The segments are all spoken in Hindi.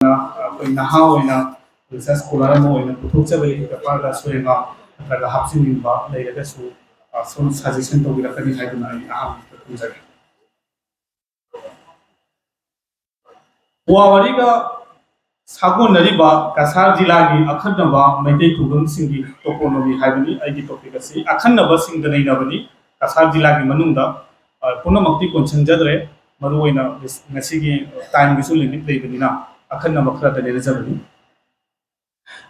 नहा रिसर्च स्कॉलर पुथोचबली पेपर सोएगा हापचिंबा सोम सजेशन तौरकनी है पुवावरी सागोनरीबा कसार जिला की अखनबा मैते खुंगंसिंगी टोपोनोमी हाइबनी आइगी टॉपिक असि अखनबा सिंग दनैनबनी कसार जिला की मनुंगदा पुनमक्ति कोनसंजद्रे मरुओइना ngasiगी टाइम गिसु लिमिट लेबनिना अखनबा खरा दलेजबनी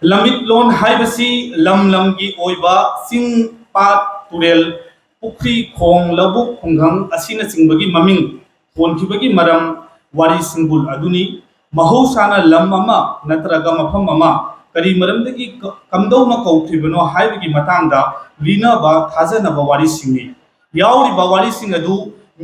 लमिट लोन हाइबसी लम लम की ओइबा सिंग पात तुरेल पुखरी खोंग लबुक खुंगंग असिना सिंगबगी ममिंग फोनखिबगी मरम वारी सिंगुल अदुनी महौसाना लम अमा नत्रगा मफम अमा करी मरमदगी कमदौना कौखिबनो हाइबगी मतांगदा लीनाबा थाजनबा वारी सिंगी याउरिबा वारी सिंग अदु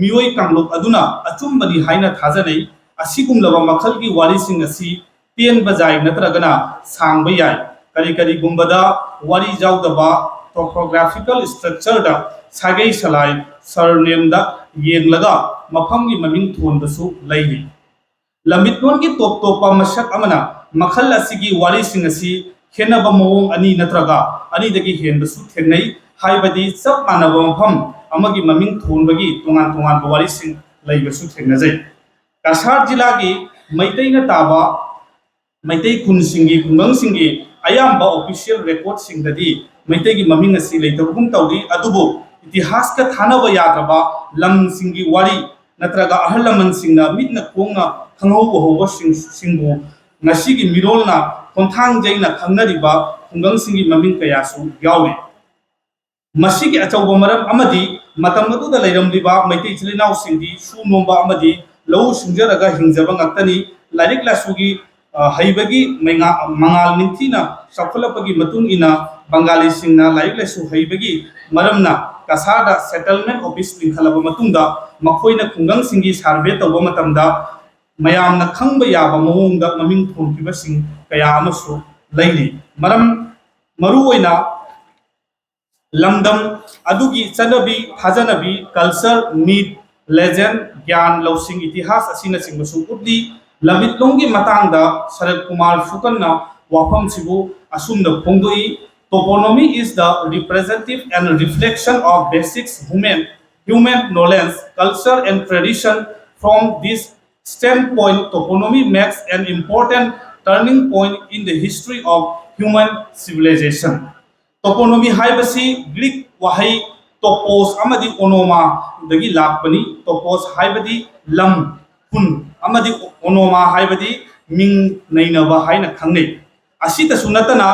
मियोय कांगलुक अदुना अचुंबनी हाइना थाजनै असिगुमलबा मखलगी वारी सिंग असि पेन बजाय नत्रगना सांगबा याय करी करी गुंबदा वारी जाउदबा टोपोग्राफिकल स्ट्रक्चर दा सागै सलाय सरनेम दा येंगलगा मफमगी ममिंग थोनबसु लैरी लमिटलोन की टॉप टॉपा मशक अमना मखल असिगी वारी सिंग असि खेनबा मवोंग अनि नत्रगा अनि दगी हेनबसु थेंगनै हाइबदी सब मानबा मफम अमगी ममिंग थोनबगी तोंगान तोंगान वारी सिंग लैबसु थेंगनजै कसार जिला की मैतैना ताबा मैतै खुन सिंगी खुंगंग सिंगी अयाम्बा ऑफिशियल रिकॉर्ड सिंगददी मैतैगी ममिंग असि लैतबगुम तौरी अदुबो इतिहास का थानबा याद्रबा लम सिंगी वारी नत्रगा अहल लमन सिंगना मिटना कोंगना खंगहौबो होबो सिंगबु ngasiगी मिरोलना खोंथांग जैना खंगनरिबा खुंगंग सिंगी ममिंग कयासु यावे मसिगी अचौबा मरम अमदी मतम अदुदा लैरमलिबा मैतै चिलिनाउ सिंगी सु नोंबा अमदी लौ सिंजरगा हिंजबा ngakतनी लाइरिक लासुगी हैबगी मंगाल निंथीना सखलपगी मतुंग इना बंगाली सिंगना लाइरिक लासु हैबगी मरमना कसादा सेटलमेंट ऑफिस लिंखलबा मतुंगा मखोइना खुंगंग सिंगी सर्वे तौबा मतमदा मयामना खंगबा याबा मवोंगदा ममिंग थोनखिबा सिंग कया अमसु लैली मरम मरुओइना लमदम अदुगी चनबी थाजनबी कल्चर मीट लेजेंड ज्ञान लौसिंग इतिहास असिना सिंगसु उद्दी लमिटलोंगी मतांगदा Sharad Kumar फुकन्ना वाफम सिबु असुमदा फोंदोई टोपोनोमी is the representative and reflection of basics human knowledge culture and tradition from this standpoint toponomy makes an important turning point in the history of human civilization toponomy haibasi greek wahai topos amadi onoma dagi lakpani topos haibadi lam kun amadi onoma haibadi ming nainaba haina khangnei asita sunatana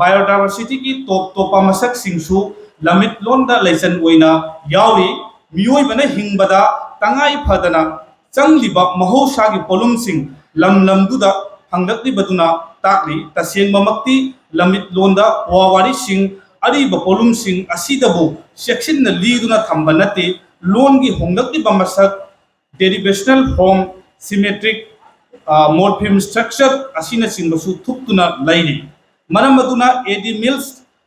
biodiversity की टॉप टॉपा मसक सिंगसु लमिट लोंदा लेसन ओइना यावरी मियोय बने हिंगबदा तंगाई फदना चंगलिबा महौसागी पोलुम सिंग लम लमदुदा फंगदली बदुना ताकली तसेंग ममक्ति लमिट लोंदा वावारी सिंग अरिबा पोलुम सिंग असिदबो सेक्शन न लीदुना थंबनते लोन की होंगदली बमसक डेरिवेशनल फॉर्म सिमेट्रिक मोर्फिम स्ट्रक्चर असिना सिंगसु थुक्तुना लैरी मरम अदुना एडी मिल्स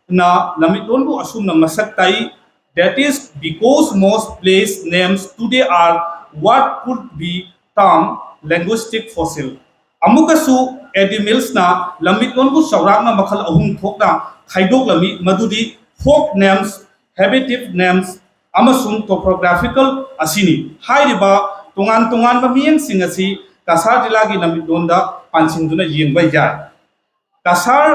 ना लमिटोनबु असुमना मसक ताई that is because most place names today are what could be termed linguistic fossil amukasu एडी मिल्स ना लमिटोनबु सौरागना मखल अहुम थोकना खाइदोक लमी मदुदी folk names habitative names amasung topographical asini hairiba tongan tongan ba miyang singasi kasar जिला की लमिटोनदा पांसिंदुना येंगबा याय kasar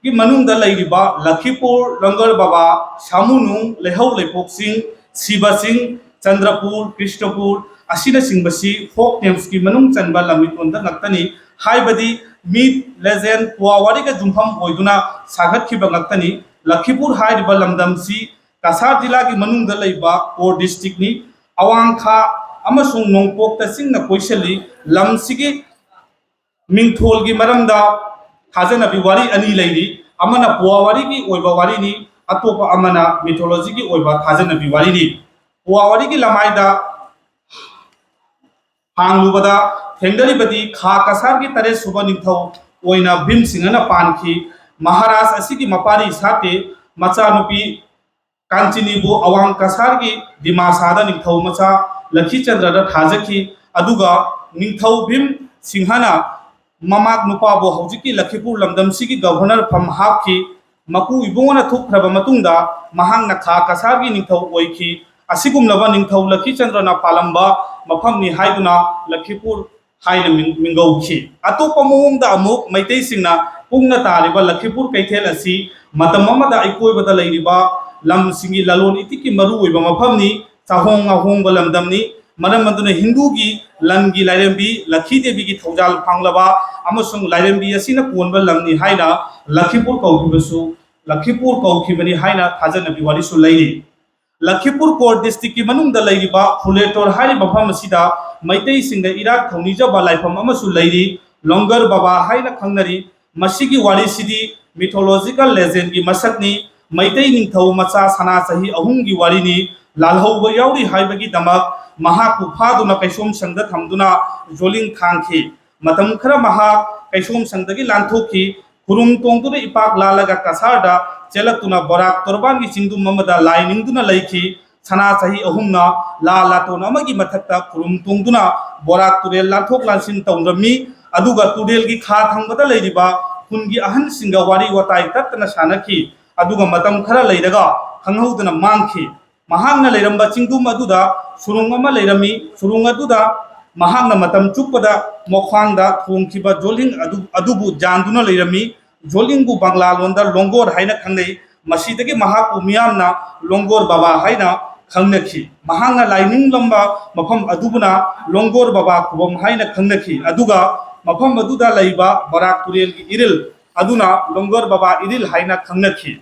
की मनुंगदा लैरिबा लखीपुर रंगर बाबा सामुनुंग लेहौ लेपोक सिंह शिवा सिंह चंद्रपुर कृष्णपुर असिना सिंगबसी फोक नेम्स की मनुंग चनबा लमिटोनदा ngakतनी हाइबदी मीट लेजेंड पुवावारी का जुमफम ओइदुना सागतखिबा ngakतनी लखीपुर हाइरिबा लमदमसी कसार जिला की मनुंगदा लैबा कोर डिस्ट्रिक्ट नि अवांखा अमसुंग नोंगपोक तसिंगना कोइसली लमसिगी मिंगथोल की मरमदा थाजनबी वारी अनि लैरी अमना पुवावारी की ओइबा वारी नि अतोपा अमना मिथोलॉजी की ओइबा थाजनबी वारी नि पुवावारी की लमाइदा हांगलुबदा थेंगदरिबदी खा कसार की तरे सुबा निथौ ओइना भीम सिंहना पानखी महाराज असि की मपारी साते मचानुपी कांचिनीबु अवांग कसार की दिमासादा निथौ मचा लखी चंद्रदा थाजखी अदुगा निथौ भीम सिंहना ममाक नुपाबो हौजिकी लखीपुर लमदम सिगी गवर्नर फम हापकी मकू इबोंगना थुखरबा मतुंगदा महांगना खा कसारगी निंथौ ओइखी असिगुमलबा निंथौ लखीचंद्रना पालंबा मफमनी हाइदुना लखीपुर हाइन मिंगौखी अतोप मोंगदा अमुक मैतै सिंगना पुंगना तारिबा लखीपुर कैथेल असी मतम अमदा इकोइबदा लैरिबा लम सिंगी ललोन इतिकी मरु ओइबा मफमनी चाहोंग अहोंग लमदमनी मरम अदुना हिंदू की लंगी लाइरेंबी लखी देवी की थौजाल फांगलबा अमसुंग लाइरेंबी असिना कोनबा लंगनी हाइना लखीपुर कौखिबसु लखीपुर कौखिबनी हाइना थाजनबी वारिसु लैरी लखीपुर कोर डिस्ट्रिक्ट की मनुंगदा लैरिबा फुलेटोर हारि मफम असिदा मैतै सिंगदा इराक थौनिजबा लाइफम अमसु लैरी लोंगर बाबा हाइना खंगनरी मसिगी वारिसिदी मिथोलॉजिकल लेजेंड की मसकनी मैतै निंथौ मचा सना सही अहुंगी वारिनी लालहौबा याउरी हाइबगी दमक महाकु फादुना कैसोम संगदा थमदुना जोलिंग खांखी मतम खरा महा कैसोम संगदगी लांथोखी खुरुम तोंगदुना इपाक लालगा कसारदा चेलतुना बोराक तोरबान की चिंदु ममदा लाइनिंगदुना लैखी सना सही अहुमना ला लातोन अमगी मथक्ता खुरुम तोंगदुना बोराक तुरेल लांथोक लांसिन तौरमी अदुगा तुरेल की खा थंगदा लैरिबा खुनगी अहन सिंगा वारी वताई तत्तना सानखी अदुगा मतम खरा लैरगा खंगहौदना मांगखी महांगना लैरंबा चिंगुम अदुदा सुरुंग अमा लैरमी सुरुंग अदुदा महांगना मतम चुप्पदा मोख्वांगदा थोंखिबा जोलिंग अदुबु जानदुना लैरमी जोलिंगबु बांग्ला लोंदा लोंगोर हाइना खंगै मसीदगी महाकु मियामना लोंगोर बाबा हाइना खंगनखी महांगना लाइनिंग लंबा मफम अदुबुना लोंगोर बाबा कुबम हाइना खंगनखी अदुगा मफम अदुदा लैबा बराक तुरेल की इरिल अदुना लोंगोर बाबा इरिल हाइना खंगनखी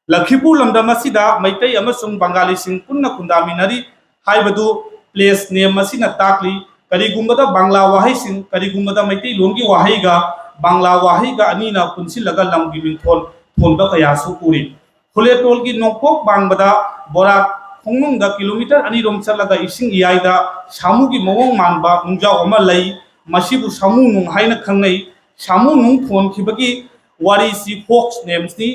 लखीपुर लमदम असिदा मैतै अमसुंग बंगाली सिंग पुन्ना खुंदामिनरी हाइबदु प्लेस नेम असिना ताकली करिगुंबदा बांग्ला वाहै सिंग करिगुंबदा मैतै लोंगी वाहैगा बांग्ला वाहैगा अनीना पुनसिलगा लमगी मिंथोल थोनबा कयासु पुरी फुलेटोल की नोकपोक बांगबदा बोरा खोंगनुंगदा किलोमीटर अनि रोम चलगा इसिंग इयाइदा सामु की मवोंग मानबा नुंजाव अमा लई मसिबु सामु नुंग हाइना खंगनै सामु नुंग थोनखिबगी वारी सी फोक्स नेम्सनी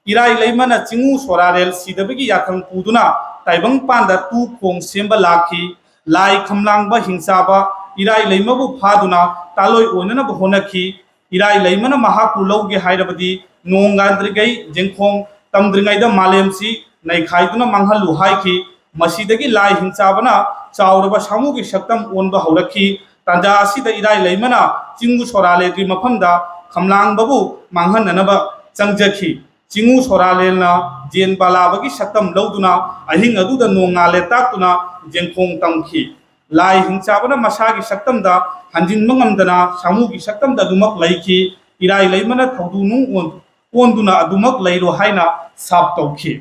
इराई लैमना चिंगु सोरारेल सिदबगी याथंग पुदुना ताइबंग पांदा तू खोंग सेंबा लाखी लाई खमलांगबा हिंसाबा इराई लैमबु फादुना तालोय ओनना होनखी इराई लैमना महाकु लौगे हाइरबदी नोंगांद्रिगै जेंखोंग तमद्रिंगैदा मालेमसी नैखाइदुना मांगहलु हाइखी मसीदगी लाई हिंसाबना चाउरबा सामुगी शक्तम ओनबा हौरखी तांजा असिदा इराई लैमना चिंगु सोरालेगी मफमदा खमलांगबबु मांगहननबा चंगजखी चिंगु सोरालेलना जेन बालाबगी शक्तम लौदुना अहिंग अदुदा नोंगाले ताक्तुना जेंखोंग तमखी लाई हिंसाबना मसागी शक्तमदा हंजिन मंगमदना सामुगी शक्तमदा दुमक लैखी इराई लैमना थौदुनु ओंदुना अदुमक लैरो हाइना साप तौखी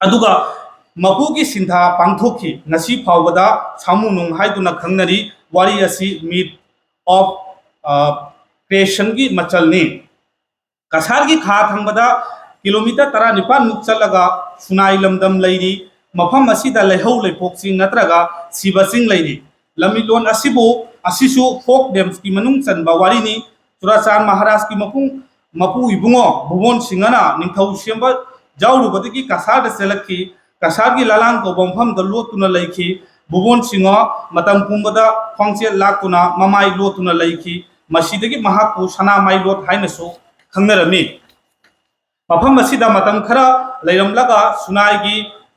अदुगा मपुगी सिंधा पांथोखी नसी फावबदा सामु नुंग हाइदुना खंगनरी वारी असी मीट ऑफ क्रिएशन की मचलनी कसार की खा थंगबदा किलोमीटर 19 मुक चलगा सुनाई लमदम लैरी मफम असिदा लैहौ लैपोकसिंग नत्रगा सिबसिंग लैरी लमिलोन असिबु असिसु फोक डेम्स की मनुंग चनबा वारीनी चुराचान महाराज की मपु इबुंगो भुवन सिंगना निंथौ सेंबा जाउरुबदगी कसार सेलखी कसार की लालांग को बमफम द लोतुना लैखी भुवन सिंगो मतम पुंबदा ख्वांगचे लाकुना ममाई लोतुना लैखी मसीदगी महाकु सना माई लोत हाइनसु खंगनरमी मफम असिदा मतम खरा लैरमलगा सुनाईगी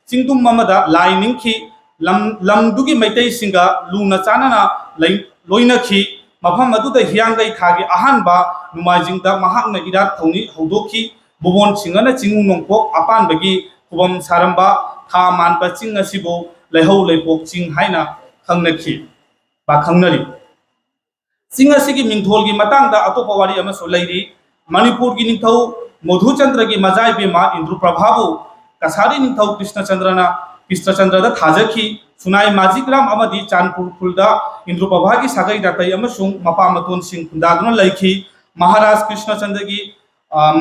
चिंगदुम ममदा लाई निंखी लमदुगी मैतै सिंगा लुना चानना लोइनखी मफम अदुदा हियांगै थागी अहानबा नुमाइजिंगदा महाकना इराक थौनी हौदोखी बुबोन सिंगना चिंगु नोंपोक अपानबगी कुबम सारंबा था मानपा चिंग असिबो लैहौ लैपोक चिंग हाइना खंगनखी बा खंगनरी चिंग असिगी मिंथोलगी मतंगदा अतोपा वारी अमसो लैरी मणिपुर की निंथौ मधुचंद्र की मजाई बेमा इंद्रुप्रभाबु कसारी निंथौ कृष्णचंद्रदा थाजखी सुनाई माजिग्राम अमदी चांदपुर खुलदा इंद्रुप्रभा की सागै दातै अमसुंग मपा मतोन सिंह खुंदादुना लैखी महाराज कृष्णचंद्र की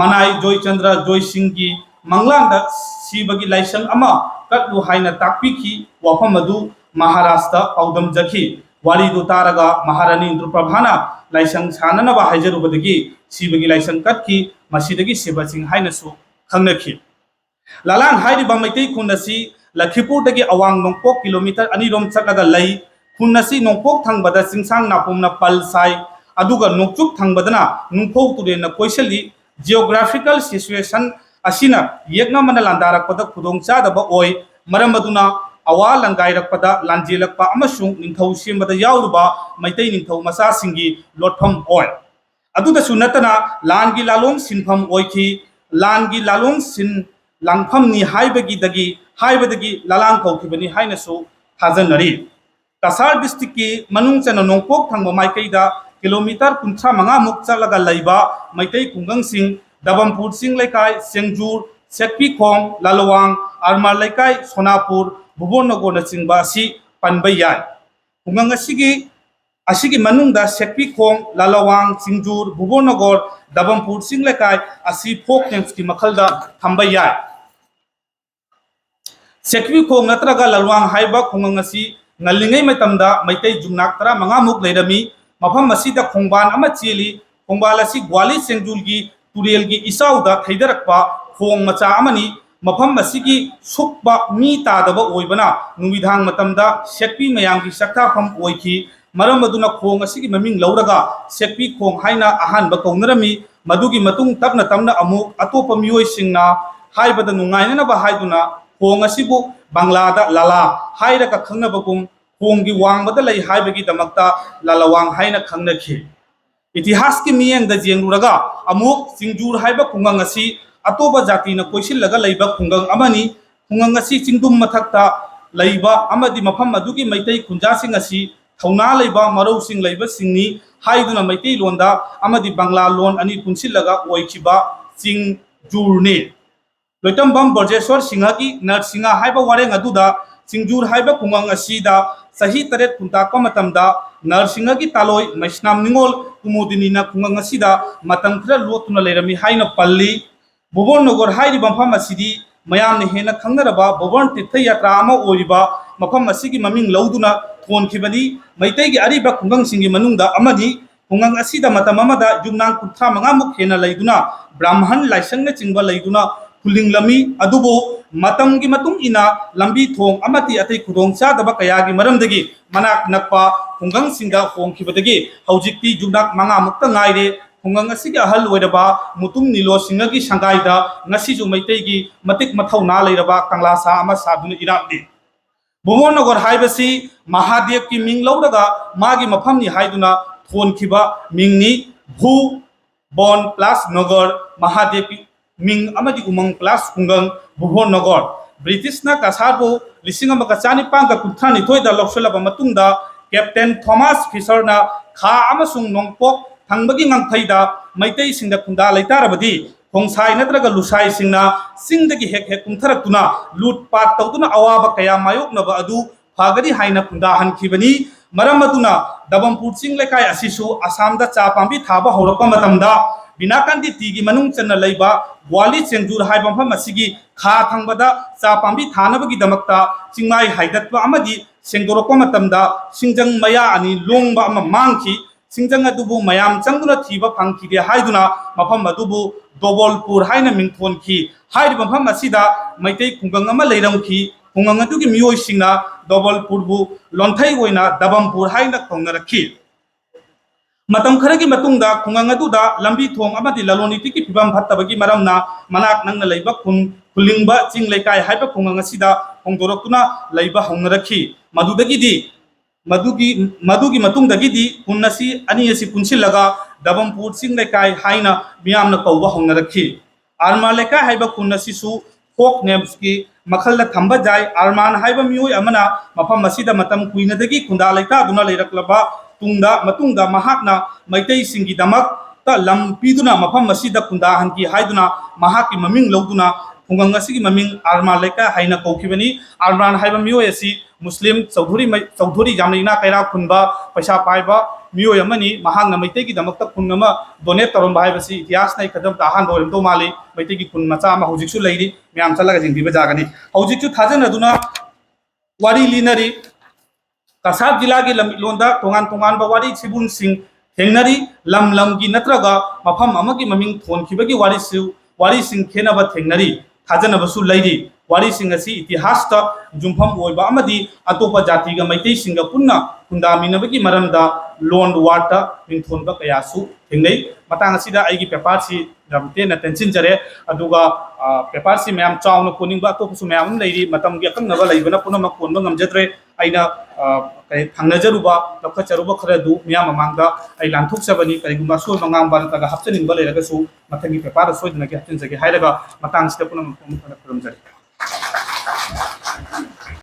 मनाई जोयचंद्र जोय सिंह की मंगलांदा सिबगी लाइसंग अमा कटलु हाइना ताकपीखी वाफम अदु महाराष्ट्र पाउदम जखी वारी दो तारगा महारानी इंद्रुप्रभाना लाइसंग साननबा हाइजरुबदगी सिबगी लाइसंग कटकी मसीदगी सिबसिंग हाइनसु खंगनखी लालांग हाइरिबा मैतै खुनसी लखीपुरदगी अवांग नोंपोक किलोमीटर 2 रोम चलगा लई खुनसी नोंपोक थंगबदा सिंगसांग नापुमना पल साई अदुगा नोकचुक थंगबदना नुंगफौ तुरेन कोइसली जियोग्राफिकल सिचुएशन असिना येगना मन लांदारकपद खुदोंग चादब ओय मरम अदुना अवा लंगाइरकपद लांजेलकपा अमसुंग निंथौ सेमबद याउरुबा मैतै निंथौ मसासिंगी लोटफम ओय अदुदसु नतना लांगी लालोंग सिनफम ओयखी लांगी लालोंग सिन लांगफम नि हाइबदगी लालांग कौखिबनी हाइनसु थाजनरी कसार डिस्ट्रिक्ट की मनुंग चन नोंगपोक थंगबा माइकैदा किलोमीटर 35 मुक चलगा लैबा मैतै खुंगंग सिंह दबमपुर सिंह लेकाय सेंजूर सेक्पी खोंग लालवांग आरमार लेकाय सोनापुर भुबोननगर नचिंबा असि पनबा याय खुंगंग असिगी मनुंगदा सेक्पी खोंग लालवांग सिंजूर भुबोननगर दबमपुर सिंह लेकाय असि फोक नेम्स की मखलदा थंबा याय सेक्पी खोंग नत्रगा लालवांग हाइबा खुंगंग असि ngalingay matamda maitai jungnak tara manga muk leirami mafam masida khongban ama cheli khongbal asi gwali sengjulgi turelgi isauda thaidarakpa khong macha amani mafam masigi sukba mi tadaba oibana numidhang matamda sekpi mayanggi sakthafam oikhi maram aduna khong asigi maming lauraga sekpi khong haina ahanba kaunarami madugi matung tapna tamna amuk atopa mioi singna haibada nungaina na ba haiduna khong asibu Banglada lala haira ka khangna bakum khongi wangbada lai haibagi damakta lala wang haina khangna khi इतिहास की मियंग द जेंगुरगा अमुक सिंजूर हाइबा खुंगंग असि अतोबा जाति न कोइसिल लगा लैबा खुंगंग अमनी खुंगंग असि चिंगदुम मथक्ता लैबा अमदि मफम अदुगी मैतै खुंजासिंग असि थौना लैबा मरौसिंग लैबा सिंगनी हाइदुना मैतै लोंदा अमदि बांग्ला लोन अनि पुंसिल लगा ओइखिबा चिंगजूरने लोइतमबम बर्जेश्वर सिंह की नरसिंह हाइबा वारेंग अदुदा सिंजूर हाइबा खुंगंग असिदा सही तरेत कुंताकपा मतमदा नरसिंह की तालोय मैस्नाम निंगोल कुमुदिनी ना खुंगंग असिदा मतम खरा लोतुना लेरमी हाइना पल्ली भुबोननगर हाइरि मफम असिदी मयाम ने हेना खंगनरबा भुवन तीर्थ यात्रा अमा ओरिबा मफम असिगी ममिंग लौदुना थोनखिबनी मैतैगी अरिबा खुंगंग सिंगी मनुंगदा अमदी खुंगंग असिदा मतम अमदा जुमनांग कुत्रा मंगा मुख हेना लैदुना ब्राह्मण लाइसंग चिंगबा लैदुना खुलिंगलमी अदुबो मतम की मतुंग इना लंबी थोंग अमति अतै खुदोंग चादबा कयागी मरमदगी मनाक नक्पा खुंगंग सिंगा होंखिबदगी हौजिक्ति जुनाक मंगा मुक्ता ngaire खुंगंग असिगी अहल ओइरबा मुतुंग निलो सिंगगी संगाइदा ngasiju मैतैगी मतिक मथौना लैरबा कंगलासा अमा सादुना इराबदि भुबोननगर हाइबसी महादेव की मिंग लौरगा मागी मफमनि हाइदुना थोनखिबा मिंगनी भू बोन प्लस नगर महादेव की मिंग अमदी उमंग प्लस खुंगंग भुबोननगर ब्रिटिश ना कासारबो लिसिंग अमगा चानिपांगा कुंथानि थोइदा लौसलबा मतुंगदा कैप्टन थॉमस फिशर ना खा अमसुंग नोंगपोक थंगबगी ngangphaiदा मैतै सिंगदा खुंदा लैतारबदी खोंसाई नत्रगा लुसाई सिंगना सिंगदगी हेक हेक कुंथरतुना लूटपाट तौदुना अवाबा कया मायोकनबा अदु फागरी हाइना खुंदा हनखिबनी मरम अदुना दबमपुर चिंग लेकाय असिसु आसामदा चा पांबी थाबा हौरकपा मतमदा बिनाकांदी तीगी मनुंग चन्ना लैबा ग्वाली चेंजूर हाइबा मफम असिगी खा थंगबदा चा पांबी थानबगी दमक्ता चिंगमाई हाइदत्वा अमदी सेंगदोरकपा मतमदा सिंजंग मया अनि लोंगबा अमा मांगखि सिंजंग अदुबु मयाम चंगदुना थीबा फंगखिदे हाइदुना मफम अदुबु दोबोलपुर हाइना मिंगथोनखि हाइरि मफम असिदा मैतै खुंगंग अमा लैरमखि खुंगंग अदुगी मियोय सिंगना दोबोलपुरबु लोंथै ओइना दबमपुर हाइना खोंगरखि मतम खरगी मतुंगदा खुंगंग अदुदा लंबी थोंग अमदि ललोनीति की फिबम फत्तबगी मरमना मनाक नंगना लैबा खुलिंगबा चिंग लेकाय हाइबा खुंगंग असिदा होंगदोरक्तुना लैबा हौंगरखि मधुगी मतुंगदगिदी खुन्नसी अनि असि पुंसिलगा दबमपुर चिंग लेकाय हाइना मियामना कौबा हौंगरखि आरमा लेकाय हाइबा खुन्नसिसु फोक नेम्स की मखलदा थंबा जाय आरमान हाइबा मियोय अमना मफम मसिदा मतम कुइनदगी खुंदा लैता दुना लैरक्लबा तुंगदा मतुंगदा महाकना मैतै सिंगी दमक ता लम पीदुना मफम मसिदा खुंदा हनकी हाइदुना महाकी ममिंग लौदुना खुंगंग असिगी ममिंग आरमान लेका हाइना कौखिबनी आरमान हाइबा मियोय असि मुस्लिम चौधरी जामना कैरा खुनबा पैसा पाइबा मियोय अमनी महांगना मैतैगी दमकता खुनमा डोनेट तरोम हाइबसी इतिहास नै कदम ताहान बोरम तो माली मैतैगी खुन मचा मा हौजिकसु लैरि म्याम चलगा जिंगदिबा जागनी हौजिकसु थाजनदुना वारी लिनरी कासाब जिला की लमिलोंदा तोंगान तोंगान बवारी सिबुन सिंह थेंगनरी लम की नत्रगा मफम अमगी ममिंग थोनखिबगी वारी सिंह खेनबा थेंगनरी थाजनबसु लैरि वारीसिंग असि इतिहासता जुम्फम ओइबा अमदी अतोपा जातिगा मैतैसिंगा पुन्ना खुंदामिनबगी मरमदा लोन वार्ता मिंथोनबा कयासु थिंगै मतंग असिदा आइगी पेपर सी रमतेना टेंशन जरे अदुगा पेपर सी मैम चावना कोनिंगबा अतोपसु मैम लैरि मतमगी अकंगनबा लैबना पुनम कोनबा ngamjadre aina kai thangnajaruba lokhacharuba kharadu miyam amangda ai lanthokchabani kaigumba soi mangang ban taga hapchaning ba leiraga su mathangi paper soi dina ki hapchin jage hairaga matang sida punam pharam jare